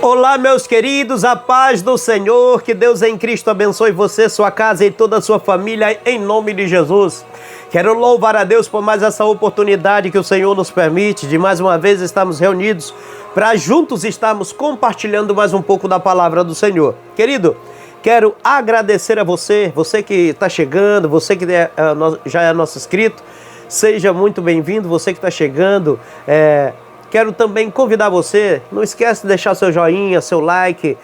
Olá, meus queridos, a paz do Senhor, que Deus em Cristo abençoe você, sua casa e toda a sua família, em nome de Jesus. Quero louvar a Deus por mais essa oportunidade que o Senhor nos permite, de mais uma vez estarmos reunidos, para juntos estarmos compartilhando mais um pouco da palavra do Senhor. Querido, quero agradecer a você que está chegando, você que já é nosso inscrito, seja muito bem-vindo, você que está chegando, quero também convidar você, não esquece de deixar seu joinha, seu like,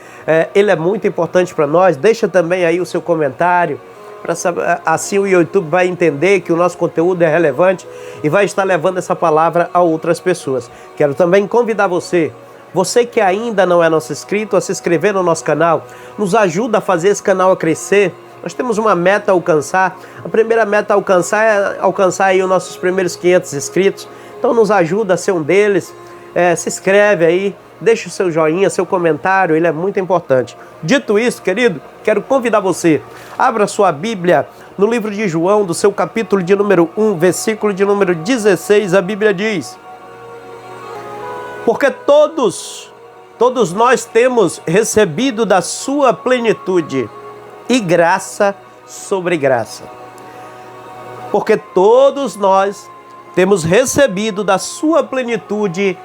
ele é muito importante para nós. Deixa também aí o seu comentário, assim o YouTube vai entender que o nosso conteúdo é relevante e vai estar levando essa palavra a outras pessoas. Quero também convidar você que ainda não é nosso inscrito, a se inscrever no nosso canal, nos ajuda a fazer esse canal a crescer. Nós temos uma meta a alcançar, a primeira meta a alcançar é alcançar aí os nossos primeiros 500 inscritos. Então nos ajuda a ser um deles, se inscreve aí, deixa o seu joinha, seu comentário, ele é muito importante. Dito isso, querido, quero convidar você, abra sua Bíblia no livro de João, do seu capítulo de número 1, versículo de número 16, a Bíblia diz: porque todos nós temos recebido da sua plenitude e graça sobre graça. Porque todos nós temos recebido da sua plenitude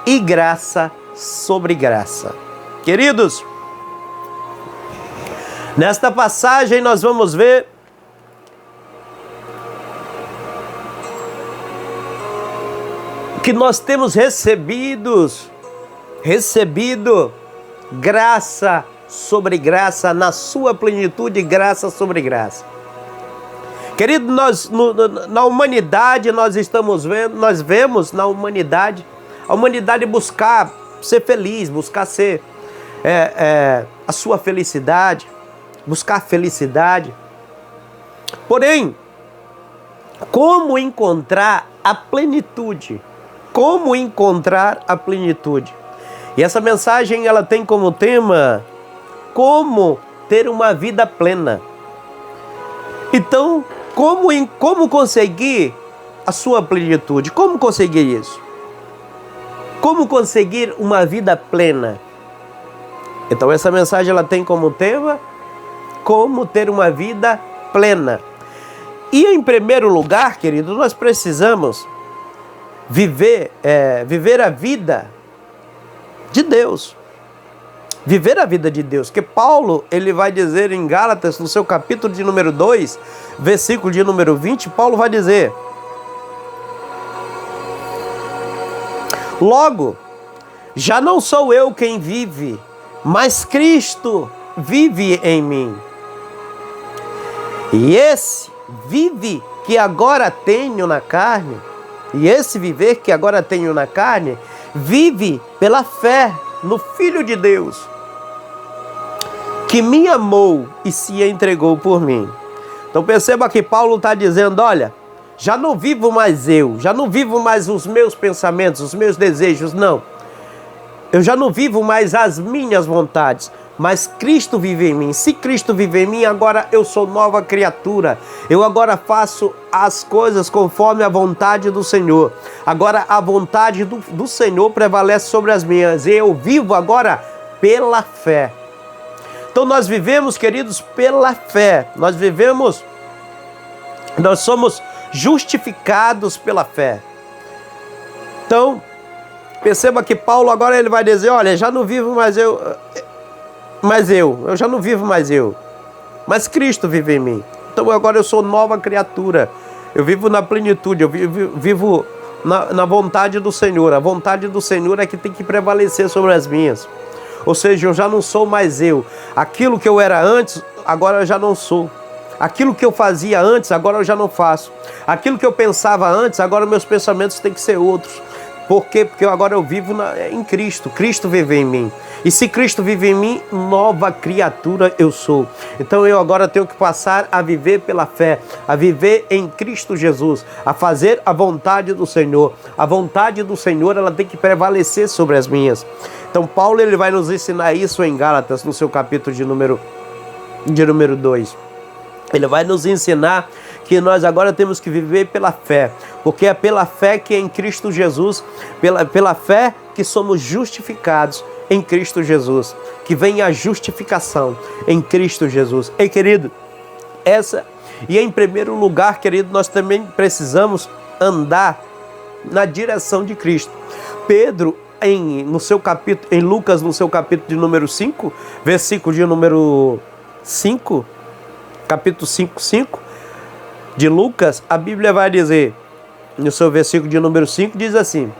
e graça sobre graça. Queridos, nesta passagem nós vamos ver que nós temos recebido graça sobre graça, na sua plenitude, graça sobre graça. Querido, na humanidade nós vemos na humanidade, a humanidade buscar ser feliz, buscar ser a sua felicidade, buscar felicidade. Porém, como encontrar a plenitude? Como encontrar a plenitude? E essa mensagem ela tem como tema como ter uma vida plena. Então, como conseguir a sua plenitude? Como conseguir isso? Como conseguir uma vida plena? Então, essa mensagem ela tem como tema como ter uma vida plena. E em primeiro lugar, querido, nós precisamos viver a vida de Deus. Viver a vida de Deus, que Paulo, ele vai dizer em Gálatas, no seu capítulo de número 2, versículo de número 20, Paulo vai dizer: logo, já não sou eu quem vive, mas Cristo vive em mim. E esse vive que agora tenho na carne, vive pela fé no Filho de Deus, que me amou e se entregou por mim. Então perceba que Paulo está dizendo: olha, já não vivo mais eu, já não vivo mais os meus pensamentos, os meus desejos, não. Eu já não vivo mais as minhas vontades, mas Cristo vive em mim. Se Cristo vive em mim, agora eu sou nova criatura. Eu agora faço as coisas conforme a vontade do Senhor. Agora a vontade do Senhor prevalece sobre as minhas. E eu vivo agora pela fé. Então nós vivemos, queridos, pela fé. Nós somos justificados pela fé. Então, perceba que Paulo agora ele vai dizer: olha, já não vivo mais eu já não vivo mais eu, mas Cristo vive em mim. Então agora eu sou nova criatura, eu vivo na plenitude, eu vivo na vontade do Senhor. A vontade do Senhor é que tem que prevalecer sobre as minhas. Ou seja, eu já não sou mais eu. Aquilo que eu era antes, agora eu já não sou. Aquilo que eu fazia antes, agora eu já não faço. Aquilo que eu pensava antes, agora meus pensamentos têm que ser outros. Por quê? Porque agora eu vivo em Cristo. Cristo vive em mim. E se Cristo vive em mim, nova criatura eu sou. Então eu agora tenho que passar a viver pela fé, a viver em Cristo Jesus, a fazer a vontade do Senhor. A vontade do Senhor, ela tem que prevalecer sobre as minhas. Então Paulo ele vai nos ensinar isso em Gálatas, no seu capítulo de número 2. Ele vai nos ensinar que nós agora temos que viver pela fé, porque é pela fé que é em Cristo Jesus, pela fé que somos justificados em Cristo Jesus, que vem a justificação em Cristo Jesus. Ei, querido, e em primeiro lugar, querido, nós também precisamos andar na direção de Cristo. Pedro, em Lucas, no seu capítulo de número 5, versículo de número 5, capítulo 5 de Lucas, a Bíblia vai dizer, no seu versículo de número 5, diz assim: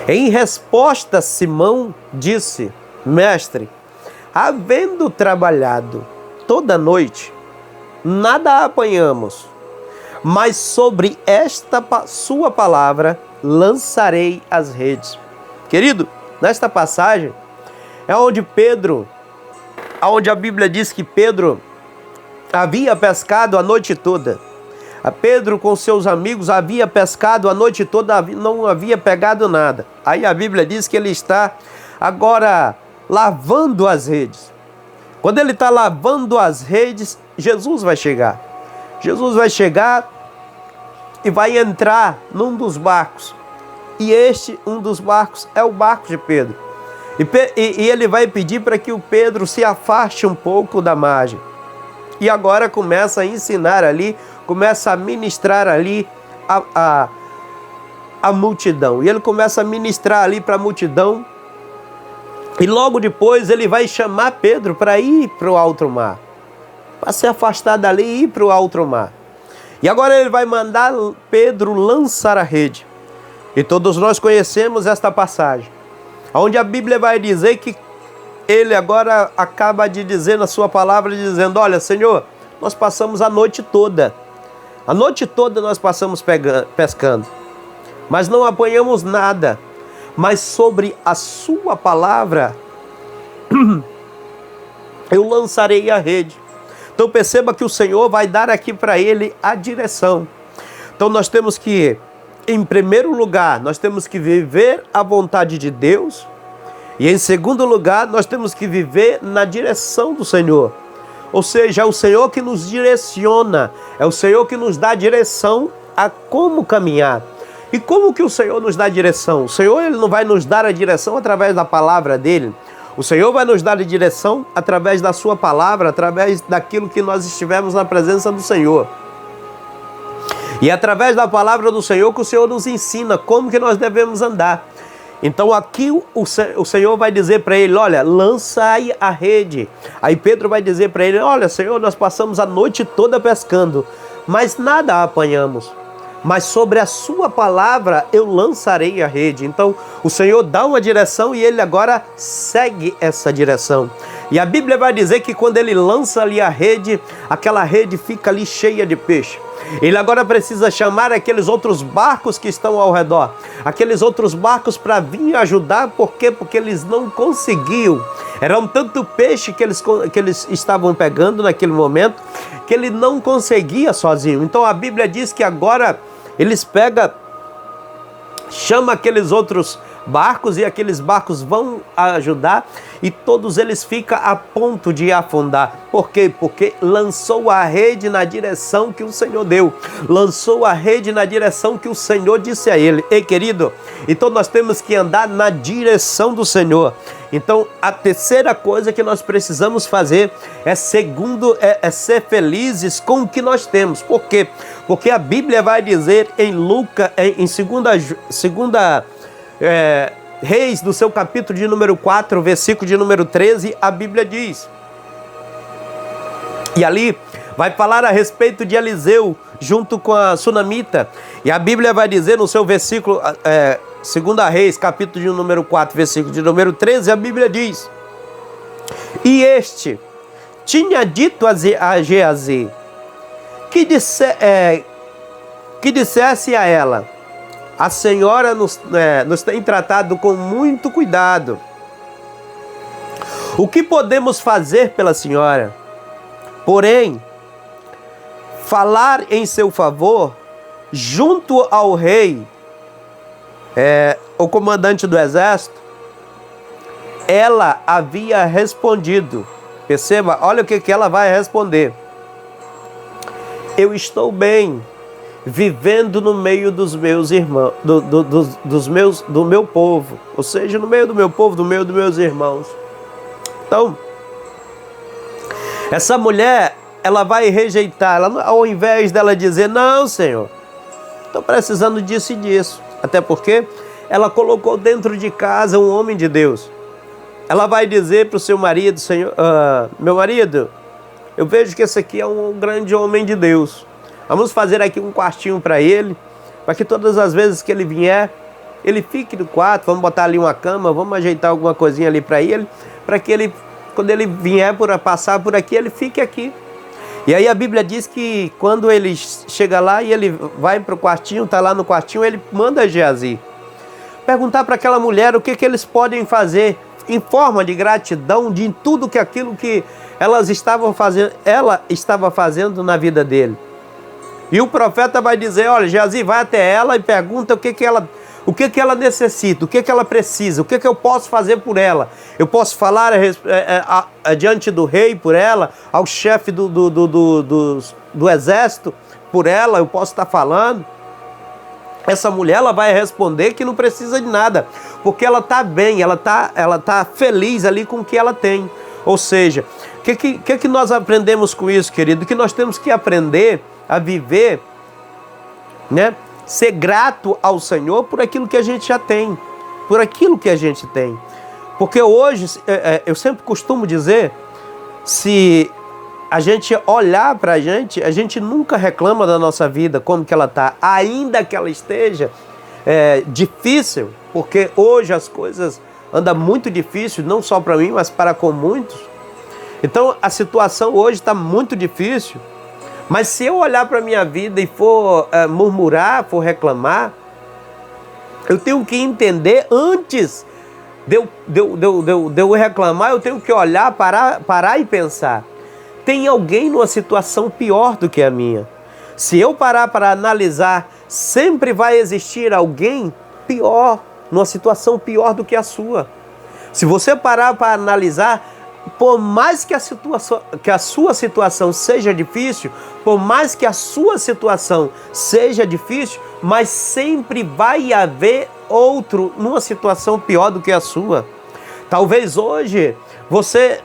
em resposta, Simão disse: mestre, havendo trabalhado toda noite, nada apanhamos, mas sobre esta sua palavra lançarei as redes. Querido, nesta passagem é onde a Bíblia diz que Pedro havia pescado a noite toda. Pedro com seus amigos havia pescado a noite toda, não havia pegado nada. Aí a Bíblia diz que ele está agora lavando as redes. Quando ele está lavando as redes, Jesus vai chegar. Jesus vai chegar e vai entrar num dos barcos. E um dos barcos é o barco de Pedro. E ele vai pedir para que o Pedro se afaste um pouco da margem. E agora começa a ensinar ali, começa a ministrar ali a multidão. E ele começa a ministrar ali para a multidão. E logo depois ele vai chamar Pedro para ir para o alto mar. Para se afastar dali e ir para o alto mar. E agora ele vai mandar Pedro lançar a rede. E todos nós conhecemos esta passagem, onde a Bíblia vai dizer que ele agora acaba de dizer na sua palavra, dizendo: olha, Senhor, nós passamos a noite toda nós passamos pescando, mas não apanhamos nada, mas sobre a sua palavra eu lançarei a rede. Então perceba que o Senhor vai dar aqui para ele a direção. Então nós temos que, em primeiro lugar, nós temos que viver a vontade de Deus. E em segundo lugar, nós temos que viver na direção do Senhor. Ou seja, é o Senhor que nos direciona, é o Senhor que nos dá direção a como caminhar. E como que o Senhor nos dá direção? O Senhor, ele não vai nos dar a direção através da palavra dele. O Senhor vai nos dar a direção através da sua palavra, através daquilo que nós estivermos na presença do Senhor. E é através da palavra do Senhor que o Senhor nos ensina como que nós devemos andar. Então aqui o Senhor vai dizer para ele: olha, lança aí a rede. Aí Pedro vai dizer para ele: olha, Senhor, nós passamos a noite toda pescando, mas nada apanhamos. Mas sobre a sua palavra eu lançarei a rede. Então o Senhor dá uma direção e ele agora segue essa direção. E a Bíblia vai dizer que quando ele lança ali a rede, aquela rede fica ali cheia de peixe. Ele agora precisa chamar aqueles outros barcos que estão ao redor, aqueles outros barcos para vir ajudar. Por quê? Porque eles não conseguiam. Era um tanto peixe que eles estavam pegando naquele momento, que ele não conseguia sozinho. Então a Bíblia diz que agora eles chama aqueles outros barcos e aqueles barcos vão ajudar e todos eles ficam a ponto de afundar. Por quê? Porque lançou a rede na direção que o Senhor deu. Lançou a rede na direção que o Senhor disse a ele. Ei, querido, então nós temos que andar na direção do Senhor. Então a terceira coisa que nós precisamos fazer é ser felizes com o que nós temos. Por quê? Porque a Bíblia vai dizer em Lucas, em segunda Reis, no seu capítulo de número 4, versículo de número 13, a Bíblia diz, e ali vai falar a respeito de Eliseu junto com a sunamita, e a Bíblia vai dizer no seu versículo, 2 Reis, capítulo de número 4, versículo de número 13, a Bíblia diz: e este tinha dito a Geazi que dissesse a ela: a senhora nos tem tratado com muito cuidado. O que podemos fazer pela senhora? Porém, falar em seu favor junto ao rei, o comandante do exército, ela havia respondido. Perceba, olha o que ela vai responder: eu estou bem, vivendo no meio dos meus irmãos, do meu povo, ou seja, no meio do meu povo, no meio dos meus irmãos. Então, essa mulher, ela vai rejeitar, ela, ao invés dela dizer, não, Senhor, estou precisando disso e disso, até porque ela colocou dentro de casa um homem de Deus. Ela vai dizer para o seu marido, Senhor, meu marido, eu vejo que esse aqui é um grande homem de Deus. Vamos fazer aqui um quartinho para ele, para que todas as vezes que ele vier, ele fique no quarto, vamos botar ali uma cama, vamos ajeitar alguma coisinha ali para que ele, quando ele vier passar por aqui, ele fique aqui. E aí a Bíblia diz que quando ele chega lá e ele vai para o quartinho, está lá no quartinho, ele manda Geazi perguntar para aquela mulher o que eles podem fazer em forma de gratidão de tudo aquilo que ela estava fazendo na vida dele. E o profeta vai dizer, olha, Geazi, vai até ela e pergunta o que ela necessita, o que ela precisa, o que eu posso fazer por ela. Eu posso falar diante do rei por ela, ao chefe do exército por ela, eu posso estar falando. Essa mulher, ela vai responder que não precisa de nada, porque ela está bem, ela tá feliz ali com o que ela tem. Ou seja, o que nós aprendemos com isso, querido? Que nós temos que aprender a viver, né? Ser grato ao Senhor por aquilo que a gente já tem, por aquilo que a gente tem. Porque hoje, eu sempre costumo dizer, se a gente olhar para a gente nunca reclama da nossa vida, como que ela está, ainda que ela esteja difícil, porque hoje as coisas andam muito difícil, não só para mim, mas para com muitos. Então a situação hoje está muito difícil, mas se eu olhar para a minha vida e for murmurar, for reclamar, eu tenho que entender antes de eu reclamar, eu tenho que olhar, parar e pensar. Tem alguém numa situação pior do que a minha. Se eu parar para analisar, sempre vai existir alguém pior, numa situação pior do que a sua. Se você parar para analisar, por mais que a sua situação seja difícil, por mais que a sua situação seja difícil, mas sempre vai haver outro numa situação pior do que a sua. Talvez hoje você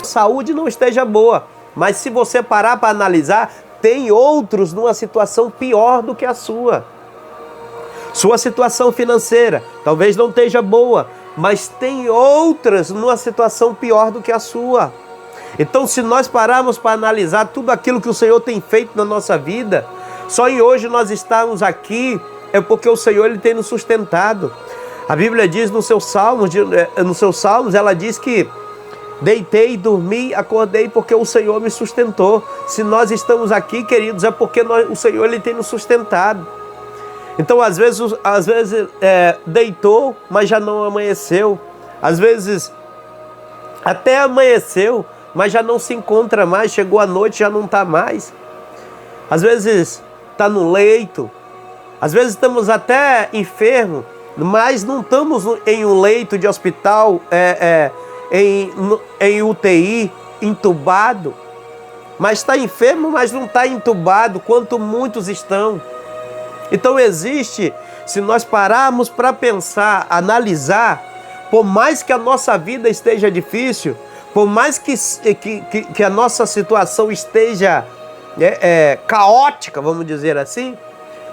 saúde não esteja boa, mas se você parar para analisar, tem outros numa situação pior do que a sua. Sua situação financeira talvez não esteja boa, mas tem outras numa situação pior do que a sua. Então, se nós pararmos para analisar tudo aquilo que o Senhor tem feito na nossa vida, só em hoje nós estamos aqui, é porque o Senhor ele tem nos sustentado. A Bíblia diz nos seus salmos, ela diz que deitei, dormi, acordei porque o Senhor me sustentou. Se nós estamos aqui, queridos, é porque o Senhor ele tem nos sustentado. Então, às vezes deitou, mas já não amanheceu. Às vezes até amanheceu, mas já não se encontra mais. Chegou a noite, já não está mais. Às vezes está no leito. Às vezes estamos até enfermos, mas não estamos em um leito de hospital, em UTI, entubado. Mas está enfermo, mas não está entubado, quanto muitos estão. Então existe, se nós pararmos para pensar, analisar, por mais que a nossa vida esteja difícil, por mais que a nossa situação esteja caótica, vamos dizer assim,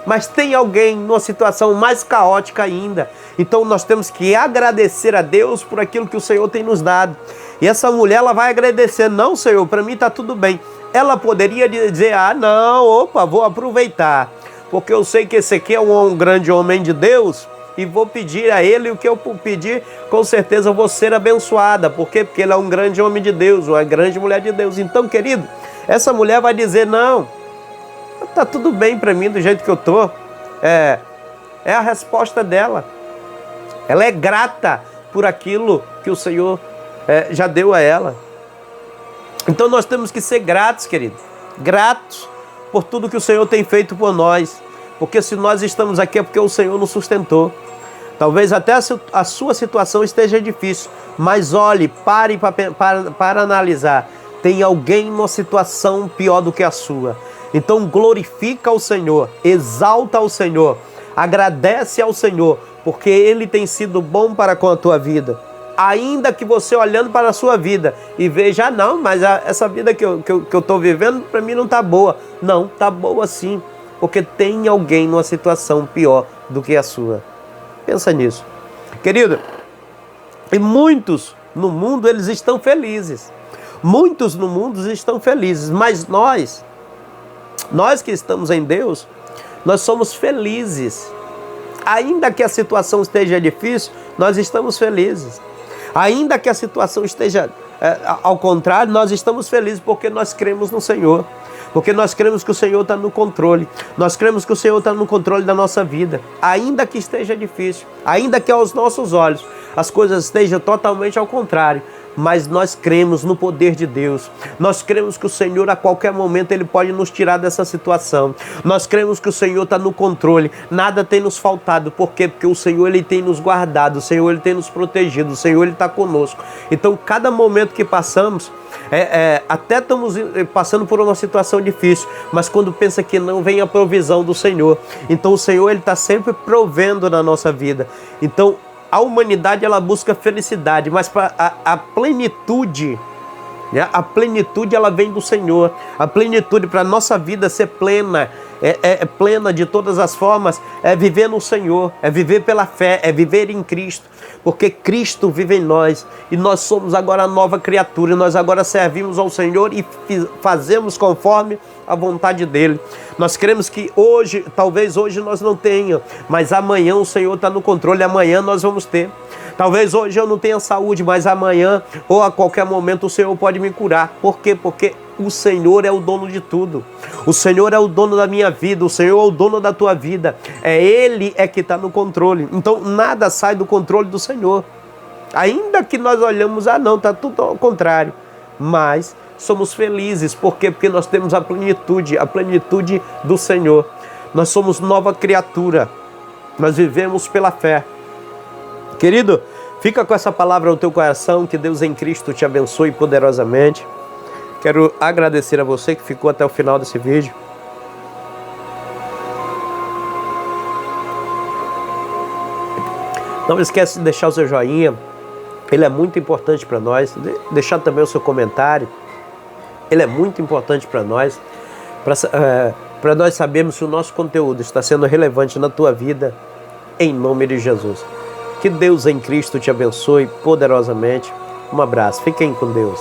mas tem alguém numa situação mais caótica ainda. Então nós temos que agradecer a Deus por aquilo que o Senhor tem nos dado. E essa mulher, ela vai agradecer, não, Senhor, para mim está tudo bem. Ela poderia dizer, vou aproveitar, porque eu sei que esse aqui é um grande homem de Deus e vou pedir a ele o que eu pedir, com certeza eu vou ser abençoada. Por quê? Porque ele é um grande homem de Deus, uma grande mulher de Deus. Então, querido, essa mulher vai dizer, não, está tudo bem para mim do jeito que eu estou. É a resposta dela. Ela é grata por aquilo que o Senhor já deu a ela. Então nós temos que ser gratos, querido. Gratos por tudo que o Senhor tem feito por nós. Porque se nós estamos aqui é porque o Senhor nos sustentou. Talvez até a sua situação esteja difícil, mas olhe, pare para analisar. Tem alguém numa situação pior do que a sua. Então glorifica ao Senhor, exalta ao Senhor, agradece ao Senhor, porque Ele tem sido bom para com a tua vida. Ainda que você olhando para a sua vida e veja, não, mas essa vida que eu estou vivendo para mim não está boa. Não, está boa sim, porque tem alguém numa situação pior do que a sua. Pensa nisso. Querido, e muitos no mundo eles estão felizes. Muitos no mundo estão felizes, mas nós que estamos em Deus, nós somos felizes. Ainda que a situação esteja difícil, nós estamos felizes. Ainda que a situação esteja ao contrário, nós estamos felizes porque nós cremos no Senhor. Porque nós cremos que o Senhor está no controle. Nós cremos que o Senhor está no controle da nossa vida. Ainda que esteja difícil, ainda que aos nossos olhos as coisas estejam totalmente ao contrário, mas nós cremos no poder de Deus. Nós cremos que o Senhor a qualquer momento Ele pode nos tirar dessa situação. Nós cremos que o Senhor está no controle. Nada tem nos faltado. Por quê? Porque o Senhor Ele tem nos guardado. O Senhor Ele tem nos protegido. O Senhor Ele está conosco. Então cada momento que passamos, até estamos passando por uma situação difícil, mas quando pensa que não, vem a provisão do Senhor. Então o Senhor Ele está sempre provendo na nossa vida. Então a humanidade ela busca felicidade, mas para a plenitude, né? A plenitude ela vem do Senhor. A plenitude para a nossa vida ser plena, plena de todas as formas, é viver no Senhor, é viver pela fé, é viver em Cristo, porque Cristo vive em nós e nós somos agora nova criatura, e nós agora servimos ao Senhor e fazemos conforme a vontade dEle. Nós cremos que hoje, talvez hoje nós não tenhamos, mas amanhã o Senhor está no controle, amanhã nós vamos ter. Talvez hoje eu não tenha saúde, mas amanhã ou a qualquer momento o Senhor pode me curar. Por quê? Porque o Senhor é o dono de tudo. O Senhor é o dono da minha vida, o Senhor é o dono da tua vida. Ele que está no controle. Então nada sai do controle do Senhor. Ainda que nós olhamos, não, está tudo ao contrário. Mas somos felizes. Por quê? Porque nós temos a plenitude do Senhor. Nós somos nova criatura. Nós vivemos pela fé. Querido, fica com essa palavra no teu coração, que Deus em Cristo te abençoe poderosamente. Quero agradecer a você que ficou até o final desse vídeo. Não esquece de deixar o seu joinha, ele é muito importante para nós. Deixar também o seu comentário, ele é muito importante para nós, para nós sabermos se o nosso conteúdo está sendo relevante na tua vida, em nome de Jesus. Que Deus em Cristo te abençoe poderosamente. Um abraço, fiquem com Deus.